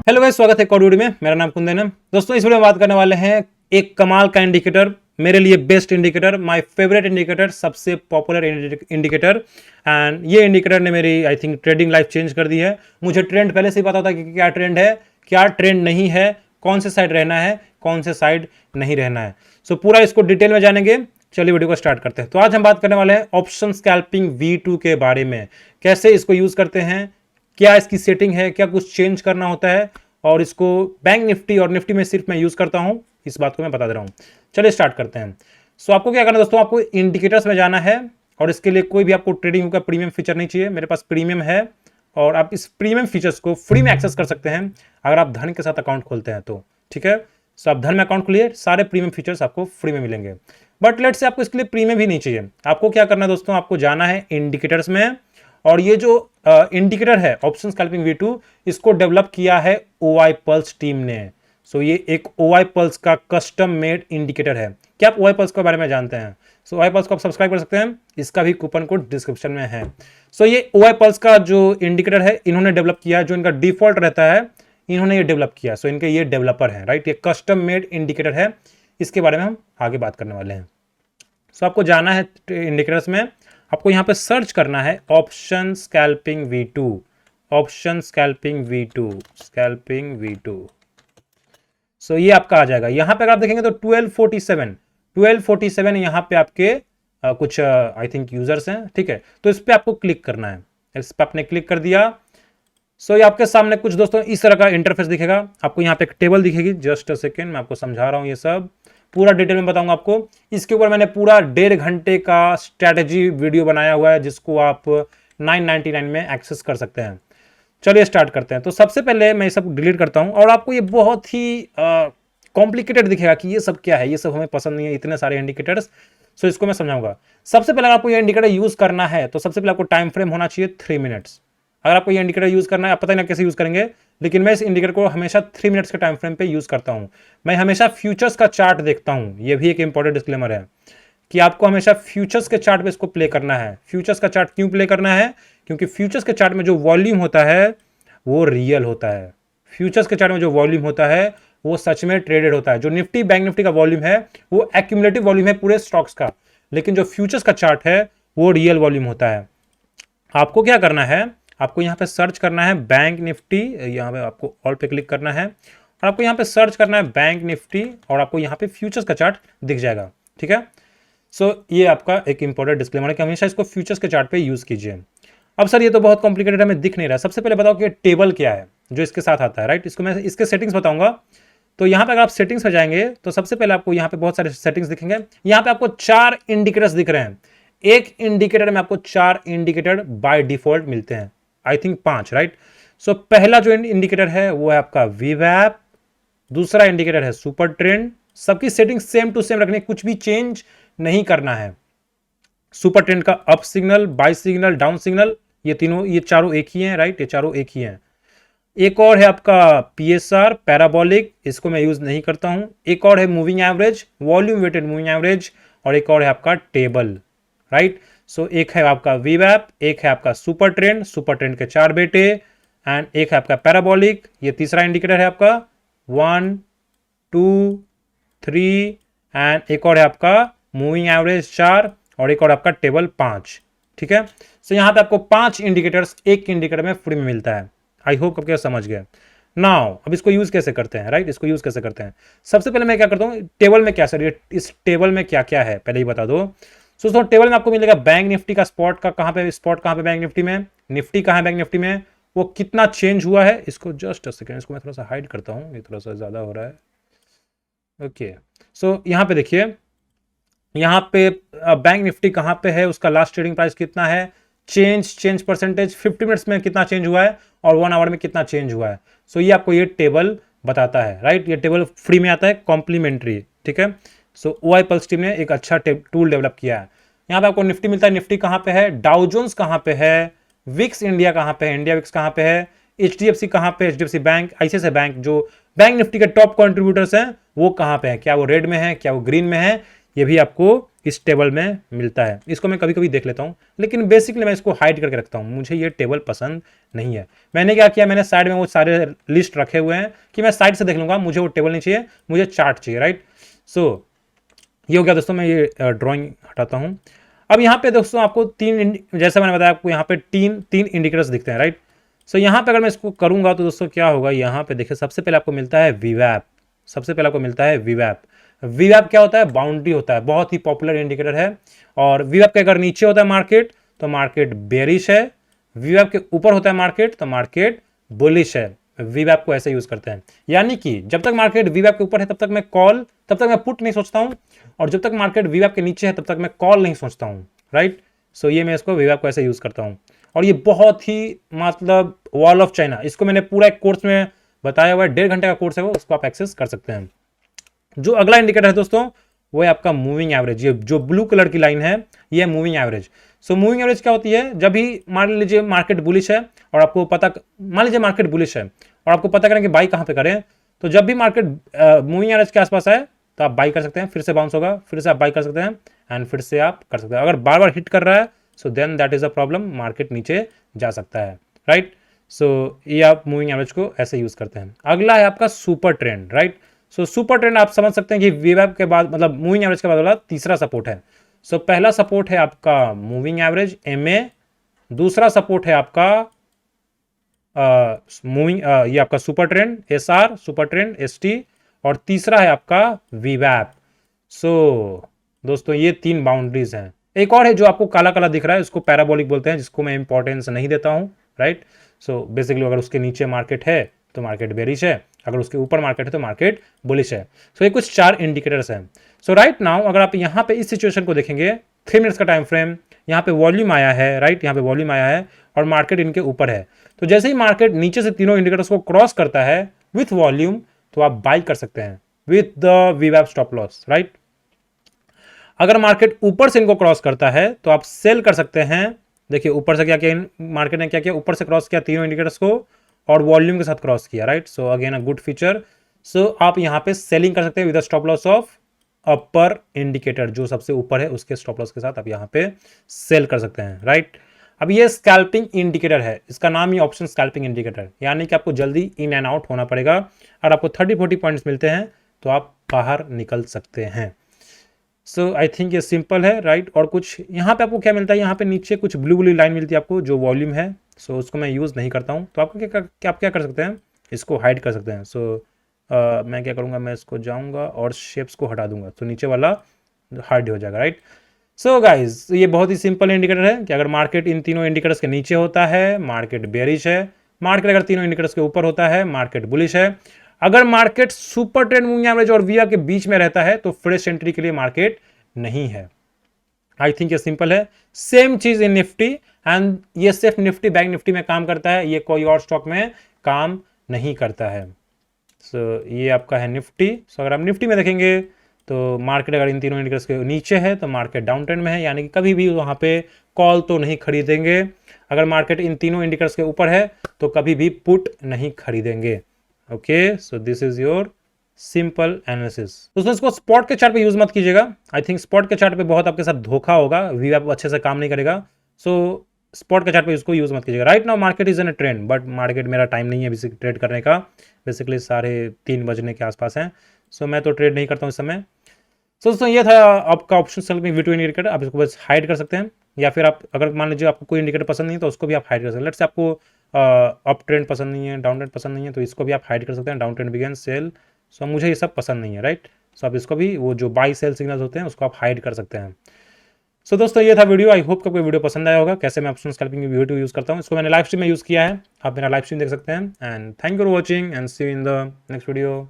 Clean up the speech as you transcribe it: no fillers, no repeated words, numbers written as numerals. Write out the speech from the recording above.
Hello guys, स्वागत है एक और वीडियो में। मेरा नाम कुंदन है। दोस्तों, इस वीडियो में बात करने वाले हैं एक कमाल का इंडिकेटर, मेरे लिए best indicator, my favourite indicator, सबसे पॉपुलर इंडिकेटर। एंड ये इंडिकेटर ने मेरी I think trading life change कर दी है। मुझे ट्रेंड पहले से ही पता था कि क्या ट्रेंड है, क्या ट्रेंड नहीं है, कौन से साइड रहना है, कौन से साइड नहीं रहना है। सो पूरा इसको डिटेल में जानेंगे। चलिए वीडियो को स्टार्ट करते हैं। तो आज हम बात करने वाले हैं ऑप्शन स्कैल्पिंग V2 के बारे में, कैसे इसको यूज करते हैं, क्या इसकी सेटिंग है, क्या कुछ चेंज करना होता है, और इसको बैंक निफ्टी और निफ्टी में सिर्फ मैं यूज करता हूं, इस बात को मैं बता दे रहा हूं। चलिए स्टार्ट करते हैं। सो आपको क्या करना है दोस्तों, आपको इंडिकेटर्स में जाना है और इसके लिए कोई भी आपको ट्रेडिंग का प्रीमियम फीचर नहीं चाहिए। मेरे पास प्रीमियम है और आप इस प्रीमियम फीचर्स को फ्री में एक्सेस कर सकते हैं अगर आप धन के साथ अकाउंट खोलते हैं तो। ठीक है, सो आप धन में अकाउंट खोलिए, सारे प्रीमियम फीचर्स आपको फ्री में मिलेंगे। बट लेट से आपको इसके लिए प्रीमियम भी नहीं चाहिए। आपको क्या करना है दोस्तों, आपको जाना है इंडिकेटर्स में, और ये जो इंडिकेटर है ऑप्शन स्कैल्पिंग V2, इसको डेवलप किया है OI पल्स टीम ने। सो ये एक OI पल्स का कस्टम मेड इंडिकेटर है। क्या आप OI पल्स के बारे में जानते हैं? सो OI पल्स को आप सब्सक्राइब कर सकते हैं, इसका भी कूपन कोड डिस्क्रिप्शन में है। सो ये OI पल्स का जो इंडिकेटर है इन्होंने डेवलप किया है, जो इनका डिफॉल्ट रहता है इन्होंने ये डेवलप किया। सो इनके ये डेवलपर है, राइट। ये कस्टम मेड इंडिकेटर है, इसके बारे में हम आगे बात करने वाले हैं। सो आपको जाना है इंडिकेटर्स में, आपको यहां पे सर्च करना है option scalping V2, option scalping V2, scalping V2। So ये आपका आ जाएगा। यहां पे अगर आप देखेंगे तो 1247 यहां पे आपके कुछ आई थिंक यूजर्स हैं। ठीक है, तो इस पे आपको क्लिक करना है। इस पे आपने क्लिक कर दिया। सो ये आपके सामने कुछ दोस्तों इस तरह का इंटरफेस दिखेगा। आपको यहाँ पे एक टेबल दिखेगी। जस्ट अ सेकेंड, मैं आपको समझा रहा हूँ, ये सब पूरा डिटेल में बताऊंगा आपको। इसके ऊपर मैंने पूरा 1.5 घंटे का स्ट्रैटेजी वीडियो बनाया हुआ है, जिसको आप 999 में एक्सेस कर सकते हैं। चलिए स्टार्ट करते हैं। तो सबसे पहले मैं ये सब डिलीट करता हूं, और आपको ये बहुत ही कॉम्प्लिकेटेड दिखेगा कि ये सब क्या है, ये सब हमें पसंद नहीं है, इतने सारे इंडिकेटर्स। सो इसको मैं समझाऊंगा। सबसे पहले आपको ये इंडिकेटर यूज करना है तो सबसे पहले आपको टाइम फ्रेम होना चाहिए 3 मिनट्स। अगर आपको ये इंडिकेटर यूज करना है, आप पता नहीं कैसे यूज करेंगे, लेकिन मैं इस इंडिकेटर को हमेशा 3 मिनट्स के टाइम फ्रेम पे यूज करता हूं। मैं हमेशा फ्यूचर्स का चार्ट देखता हूं, ये भी एक इंपॉर्टेंट डिस्क्लेमर है कि आपको हमेशा फ्यूचर्स के चार्ट पे इसको प्ले करना है। फ्यूचर्स का चार्ट क्यों प्ले करना है? क्योंकि फ्यूचर्स के चार्ट में जो वॉल्यूम होता है वो रियल होता है। फ्यूचर्स के चार्ट में जो वॉल्यूम होता है वो सच में ट्रेडेड होता है। जो निफ्टी बैंक निफ्टी का वॉल्यूम है वो एक्यूमुलेटिव वॉल्यूम है पूरे स्टॉक्स का, लेकिन जो फ्यूचर्स का चार्ट है वो रियल वॉल्यूम होता है। आपको क्या करना है, आपको यहाँ पे सर्च करना है बैंक निफ्टी, यहाँ पे आपको ऑल पे क्लिक करना है और आपको यहाँ पे सर्च करना है बैंक निफ्टी, और आपको यहाँ पे फ्यूचर्स का चार्ट दिख जाएगा। ठीक है, सो ये आपका एक इंपॉर्टेंट डिस्क्लेमर है कि हमेशा इसको फ्यूचर्स के चार्ट पे यूज कीजिए। अब सर ये तो बहुत कॉम्प्लिकेटेड है, हमें दिख नहीं रहा। सबसे पहले बताओ कि टेबल क्या है जो इसके साथ आता है, राइट। इसको मैं इसके सेटिंग्स बताऊंगा। तो यहाँ पे अगर आप सेटिंग्स में जाएंगे तो सबसे पहले आपको यहाँ पे बहुत सारे सेटिंग्स दिखेंगे। यहाँ पे आपको 4 इंडिकेटर्स दिख रहे हैं। एक इंडिकेटर में आपको 4 इंडिकेटर बाय डिफॉल्ट मिलते हैं, आई थिंक 5, राइट। सो पहला जो इंडिकेटर है वो है आपका VWAP, दूसरा इंडिकेटर है सुपर ट्रेंड। सबकी सेटिंग सेम टू सेम रखनी, कुछ भी चेंज नहीं करना है। सुपर ट्रेंड का up signal, buy signal, down signal, ये चारों एक ही हैं, राइट। ये चारों एक ही हैं। एक और है आपका PSR पैराबोलिक, इसको मैं यूज नहीं करता हूं। एक और है moving average, volume weighted moving average, और एक और है आपका टेबल, राइट। सो एक है आपका VWAP, एक है आपका सुपर ट्रेंड के 4 बेटे, एंड एक है आपका पैराबोलिक। ये तीसरा इंडिकेटर है आपका 1 2 3, एंड एक और है आपका मूविंग एवरेज 4, और एक और आपका टेबल 5। ठीक है, सो यहां पे आपको 5 इंडिकेटर्स एक इंडिकेटर में फ्री में मिलता है। आई होप आपको समझ गया। नाउ अब इसको यूज कैसे करते हैं, राइट। इसको यूज कैसे करते हैं, सबसे पहले मैं क्या करता हूं, टेबल में क्या सर इस टेबल में क्या क्या है पहले ही बता दो। सो टेबल में आपको मिलेगा बैंक निफ्टी का स्पॉट का, कहां पे बैंक निफ्टी में, निफ्टी कहां है बैंक निफ्टी में, वो कितना चेंज हुआ है। इसको जस्ट अ सेकेंड, इसको मैं थोड़ा सा हाइड करता हूं, ये थोड़ा सा ज्यादा हो रहा है। ओके, सो यहां पे देखिए, यहां पे बैंक निफ्टी कहां पे है, उसका लास्ट ट्रेडिंग प्राइस कितना है, चेंज परसेंटेज 50 मिनट्स में कितना चेंज हुआ है, और 1 आवर में कितना चेंज हुआ है। सो ये आपको ये टेबल बताता है, राइट। ये टेबल फ्री में आता है, कॉम्प्लीमेंट्री। ठीक है, सो OI पल्स टीम ने एक अच्छा टूल डेवलप किया है। यहाँ पे आपको निफ्टी मिलता है, निफ्टी कहाँ पे है, डाउ जोन्स कहाँ पे है, विक्स इंडिया कहाँ पे है, इंडिया विक्स कहाँ पे है, HDFC कहाँ पे, HDFC बैंक, ICICI बैंक, जो बैंक निफ्टी के टॉप कंट्रीब्यूटर्स हैं वो कहाँ पे है, क्या वो रेड में है, क्या वो ग्रीन में है, ये भी आपको इस टेबल में मिलता है। इसको मैं कभी कभी देख लेता हूँ, लेकिन बेसिकली मैं इसको हाइड करके रखता हूँ, मुझे ये टेबल पसंद नहीं है। मैंने क्या किया, मैंने साइड में वो सारे लिस्ट रखे हुए हैं कि मैं साइड से देख लूँगा, मुझे वो टेबल नहीं चाहिए, मुझे चार्ट चाहिए, राइट। सो ये हो गया दोस्तों, मैं ये ड्राइंग हटाता हूँ। अब यहाँ पे दोस्तों आपको जैसे मैंने बताया आपको यहाँ पे तीन इंडिकेटर्स दिखते हैं, राइट। सो यहाँ पे अगर मैं इसको करूँगा तो दोस्तों क्या होगा, यहाँ पे देखिए सबसे पहले आपको मिलता है वीवैप, सबसे पहले आपको मिलता है वीवैप। वीवैप क्या होता है, बाउंड्री होता है, बहुत ही पॉपुलर इंडिकेटर है। और वीवैप के अगर नीचे होता है मार्केट तो मार्केट बेरिश है, वीवैप के ऊपर होता है मार्केट तो मार्केट बुलिश है। वीवैप को ऐसे यूज करते हैं, यानी कि जब तक मार्केट वीवैप के ऊपर है तब तक मैं पुट नहीं सोचता हूं, और जब तक मार्केट वीवैप के नीचे है तब तक मैं कॉल नहीं सोचता हूं, राइट। सो ये मैं इसको वीवैप को ऐसे यूज करता हूं। और ये बहुत ही मतलब वॉल ऑफ चाइना, इसको मैंने पूरा एक कोर्स में बताया हुआ है, 1.5 घंटे का कोर्स है वो, उसको आप एक्सेस कर सकते हैं। जो अगला इंडिकेटर है दोस्तों वो है आपका मूविंग एवरेज। ये जो ब्लू कलर की लाइन है ये है moving average. So moving average क्या होती है, जब भी मान लीजिए मार्केट बुलिश है और आपको पता, मान लीजिए मार्केट बुलिश है और आपको पता करें कि बाई कहां पे करें, तो जब भी मार्केट मूविंग एवरेज के आसपास आए तो आप बाई कर सकते हैं, फिर से बाउंस होगा, फिर से आप बाई कर सकते हैं एंड फिर से आप कर सकते हैं। अगर बार बार हिट कर रहा है so then that is a problem, market नीचे जा सकता है, राइट। सो ये आप मूविंग एवरेज को ऐसे यूज करते हैं। अगला है आपका super trend, right. So super trend आप समझ सकते हैं कि वीवैप के बाद मतलब मूविंग एवरेज के बाद वाला तीसरा सपोर्ट है। सो पहला सपोर्ट है आपका मूविंग एवरेज MA, दूसरा सपोर्ट है आपका ये आपका super trend SR, super trend ST, और तीसरा है आपका वीवैप। सो दोस्तों ये 3 बाउंड्रीज हैं। एक और है जो आपको काला काला दिख रहा है, उसको पैराबोलिक बोलते हैं, जिसको मैं इंपॉर्टेंस नहीं देता हूं, राइट। सो बेसिकली अगर उसके नीचे मार्केट है तो मार्केट बेरिश है, अगर उसके ऊपर मार्केट है तो मार्केट बुलिश है। सो ये कुछ 4 इंडिकेटर्स हैं। सो राइट नाउ अगर आप यहाँ पे इस सिचुएशन को देखेंगे, 3 मिनट्स का टाइम फ्रेम, यहाँ पे वॉल्यूम आया है, राइट, यहाँ पे वॉल्यूम आया है और मार्केट इनके ऊपर है। तो जैसे ही मार्केट नीचे से तीनों इंडिकेटर्स को क्रॉस करता है विथ वॉल्यूम तो आप बाई कर सकते हैं विथ द वीवैप स्टॉप लॉस, राइट। अगर मार्केट ऊपर से इनको क्रॉस करता है तो आप सेल कर सकते हैं। देखिए ऊपर से क्या किया मार्केट ने, क्या किया, ऊपर से क्रॉस किया तीनों इंडिकेटर्स को और वॉल्यूम के साथ क्रॉस किया, right. So again a good feature. So आप यहाँ पे सेलिंग कर सकते हैं with stop loss of upper indicator, जो सबसे ऊपर है उसके स्टॉप लॉस के साथ आप यहाँ पे सेल कर सकते हैं, राइट। अब ये स्कैल्पिंग इंडिकेटर है, इसका नाम ही ऑप्शन स्कैल्पिंग इंडिकेटर, यानी कि आपको जल्दी इन एंड आउट होना पड़ेगा। अगर आपको 30-40 पॉइंट्स मिलते हैं तो आप बाहर निकल सकते हैं। सो आई थिंक ये सिंपल है, राइट। और कुछ यहाँ पे आपको क्या मिलता है, यहाँ पे नीचे कुछ ब्लू ब्लू लाइन मिलती है आपको जो वॉल्यूम है। सो उसको मैं यूज़ नहीं करता हूँ, तो आपको आप क्या कर सकते हैं, इसको हाइड कर सकते हैं। सो मैं क्या करूँगा, मैं इसको जाऊँगा और शेप्स को हटा दूंगा तो नीचे वाला हाइड हो जाएगा, राइट। सो गाइज ये बहुत ही सिंपल इंडिकेटर है कि अगर मार्केट इन तीनों इंडिकेटर्स के नीचे होता है मार्केट बेरिश है, मार्केट अगर तीनों इंडिकेटर्स के ऊपर होता है मार्केट बुलिश है, अगर market super trend moving average और वीवैप के बीच में रहता है तो फ्रेश एंट्री के लिए मार्केट नहीं है। आई थिंक ये सिंपल है। सेम चीज इन निफ्टी, एंड ये सिर्फ निफ्टी बैंक निफ्टी में काम करता है, ये कोई और स्टॉक में काम नहीं करता है। सो ये आपका है निफ्टी। सो अगर आप निफ्टी में देखेंगे तो मार्केट अगर इन तीनों इंडिकेटर्स के नीचे है तो मार्केट डाउन ट्रेंड में है, यानी कि कभी भी वहां पे कॉल तो नहीं खरीदेंगे। अगर मार्केट इन तीनों इंडिकेटर्स के ऊपर है तो कभी भी पुट नहीं खरीदेंगे। Okay, so this is your simple analysis. दोस्तों इसको स्पॉट के चार्ट पे यूज मत कीजिएगा, आई थिंक स्पॉट के चार्ट पे बहुत आपके साथ धोखा होगा, वीवैप अच्छे से काम नहीं करेगा। सो स्पॉट के चार्ट पे इसको यूज मत कीजिएगा। Right now market is in a trend, but market मेरा टाइम नहीं है बेसिक ट्रेड करने का, बेसिकली 3:30 बजने के आसपास है। सो मैं तो ट्रेड नहीं करता हूँ इस समय। सो दोस्तों ये था आपका ऑप्शन स्कैल्पिंग V2 इंडिकेटर। आप इसको बस हाइड कर सकते हैं, या फिर आप अगर मान लीजिए आपको कोई इंडिकेटर पसंद नहीं है तो उसको भी आप हाइड कर सकते हैं। लेट्स से आपको अप ट्रेंड पसंद नहीं है, डाउन ट्रेंड पसंद नहीं है, तो इसको भी आप हाइड कर सकते हैं। डाउन ट्रेंड बिगेन सेल, सो मुझे ये सब पसंद नहीं है, राइट। सो आप इसको भी, वो जो बाई सेल सिग्नल्स होते हैं उसको आप हाइड कर सकते हैं। सो दोस्तों ये था वीडियो। आई होप आपको वीडियो पसंद आया होगा, कैसे मैं ऑप्शन स्कैल्पिंग V2 यूज़ करता हूँ। इसको मैंने लाइव स्ट्रीम में यूज़ किया है, आप मेरा लाइव स्ट्रीम देख सकते हैं। And thank you for watching and see you in the next video.